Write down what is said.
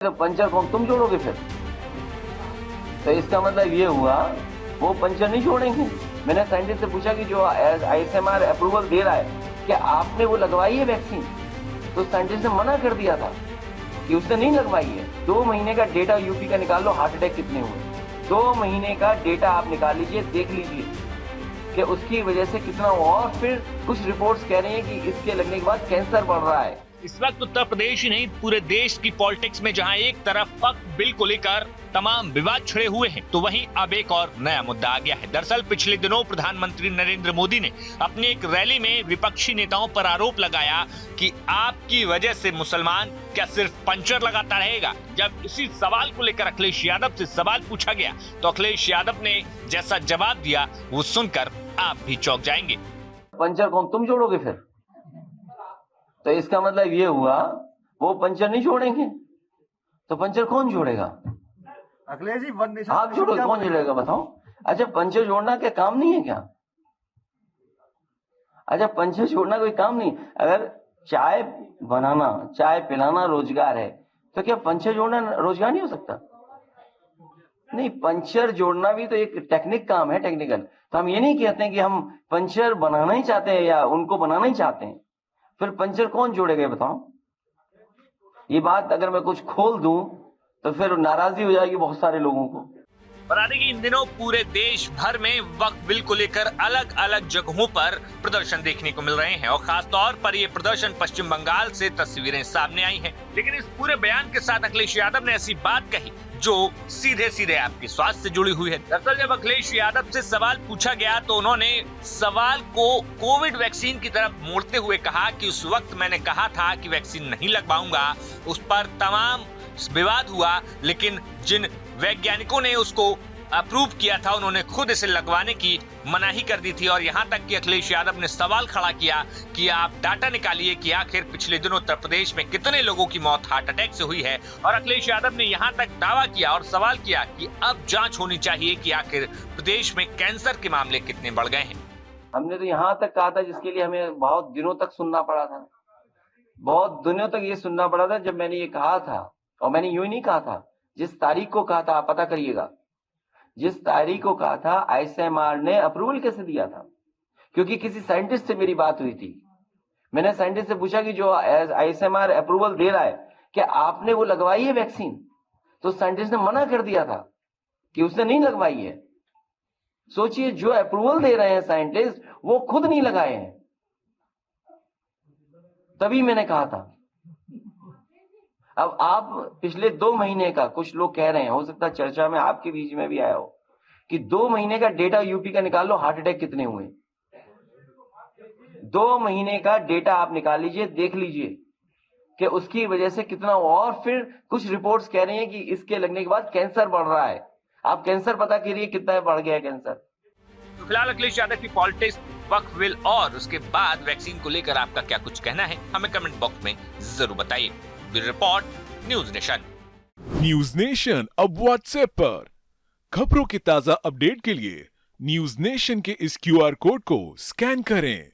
तो पंचर कौन तुम जोड़ोगे फिर? तो इसका मतलब ये हुआ वो पंचर नहीं जोड़ेंगे। मैंने साइंटिस्ट से पूछा कि जो आईएसएमआर अप्रूवल दे रहा है क्या आपने वो लगवाई है वैक्सीन? तो साइंटिस्ट ने मना कर दिया था कि उसने नहीं लगवाई है। 2 महीने का डेटा यूपी का निकाल लो, हार्ट अटैक कितने हुए। 2 महीने का डेटा आप निकाल लीजिए, देख लीजिए कि उसकी वजह से कितना हुआ। और फिर कुछ रिपोर्ट्स कह रही हैं कि इसके लगने के बाद कैंसर बढ़ रहा है। इस वक्त उत्तर प्रदेश ही नहीं पूरे देश की पॉलिटिक्स में जहां एक तरफ वक्फ बिल को लेकर तमाम विवाद छिड़े हुए हैं, तो वहीं अब एक और नया मुद्दा आ गया है। दरअसल पिछले दिनों प्रधानमंत्री नरेंद्र मोदी ने अपनी एक रैली में विपक्षी नेताओं पर आरोप लगाया कि आपकी वजह से मुसलमान क्या सिर्फ पंचर लगाता रहेगा। जब इसी सवाल को लेकर अखिलेश यादव से सवाल पूछा गया तो अखिलेश यादव ने जैसा जवाब दिया वो सुनकर आप भी चौंक जाएंगे। पंचर कौन तुम जोड़ोगे फिर? तो इसका मतलब ये हुआ वो पंचर नहीं जोड़ेंगे तो पंचर कौन जोड़ेगा? अखिलेश जी वन नेशन आप जोड़ो, कौन जोड़ेगा बताओ? अच्छा, पंचर जोड़ना क्या काम नहीं है क्या? अच्छा, पंचर जोड़ना कोई काम नहीं? अगर चाय बनाना, चाय पिलाना रोजगार है तो क्या पंचर जोड़ना रोजगार नहीं हो सकता? नहीं, पंचर जोड़ना भी तो एक टेक्निक काम है, टेक्निकल। तो हम ये नहीं कहते हैं कि हम पंचर बनाना ही चाहते हैं या उनको बनाना ही चाहते हैं। फिर पंचर कौन जोड़ेगा बताओ? ये बात अगर मैं कुछ खोल दूं तो फिर नाराजगी हो जाएगी बहुत सारे लोगों को। बता दें कि इन दिनों पूरे देश भर में वक्फ बिल को लेकर अलग अलग जगहों पर प्रदर्शन देखने को मिल रहे हैं और खास तौर पर ये प्रदर्शन पश्चिम बंगाल से तस्वीरें सामने आई हैं। लेकिन इस पूरे बयान के साथ अखिलेश यादव ने ऐसी बात कही जो सीधे सीधे आपके स्वास्थ्य से जुड़ी हुई है। दरअसल जब अखिलेश यादव से सवाल पूछा गया तो उन्होंने सवाल को कोविड वैक्सीन की तरफ मोड़ते हुए कहा कि उस वक्त मैंने कहा था कि वैक्सीन नहीं लगवाऊंगा, उस पर तमाम विवाद हुआ, लेकिन जिन वैज्ञानिकों ने उसको अप्रूव किया था उन्होंने खुद इसे लगवाने की मनाही कर दी थी। और यहाँ तक कि अखिलेश यादव ने सवाल खड़ा किया कि आप डाटा निकालिए कि आखिर पिछले दिनों उत्तर प्रदेश में कितने लोगों की मौत हार्ट अटैक से हुई है। और अखिलेश यादव ने यहाँ तक दावा किया और सवाल किया कि अब जांच होनी चाहिए कि आखिर प्रदेश में कैंसर के मामले कितने बढ़ गए हैं। हमने तो यहाँ तक कहा था जिसके लिए हमें बहुत दिनों तक सुनना पड़ा था, बहुत दिनों तक ये सुनना पड़ा था जब मैंने ये कहा था। और मैंने यूं ही नहीं कहा था, जिस तारीख को कहा था आप पता करिएगा, जिस तारीख को कहा था आईएसएमआर ने अप्रूवल कैसे दिया था, क्योंकि किसी साइंटिस्ट से मेरी बात हुई थी। मैंने साइंटिस्ट से पूछा कि जो आईएसएमआर अप्रूवल दे रहा है क्या आपने वो लगवाई है वैक्सीन? तो साइंटिस्ट ने मना कर दिया था कि उसने नहीं लगवाई है। सोचिए, जो अप्रूवल दे रहे हैं साइंटिस्ट वो खुद नहीं लगाए हैं। तभी मैंने कहा था। अब आप पिछले 2 महीने का, कुछ लोग कह रहे हैं, हो सकता है चर्चा में आपके बीच में भी आया हो, कि 2 महीने का डेटा यूपी का निकाल लो, हार्ट अटैक कितने हुए। 2 महीने का डेटा आप निकाल लीजिए, देख लीजिए कि उसकी वजह से कितना हुआ। और फिर कुछ रिपोर्ट्स कह रही हैं कि इसके लगने के बाद कैंसर बढ़ रहा है। आप कैंसर पता करिए कितना बढ़ गया है कैंसर। तो फिलहाल अखिलेश यादव की पॉलिटिक्स, वक्फ बिल और उसके बाद वैक्सीन को लेकर आपका क्या कुछ कहना है, हमें कमेंट बॉक्स में जरूर बताइए। Report news nation. News nation अब व्हाट्सएप पर खबरों के ताजा अपडेट के लिए न्यूज नेशन के इस QR कोड को स्कैन करें।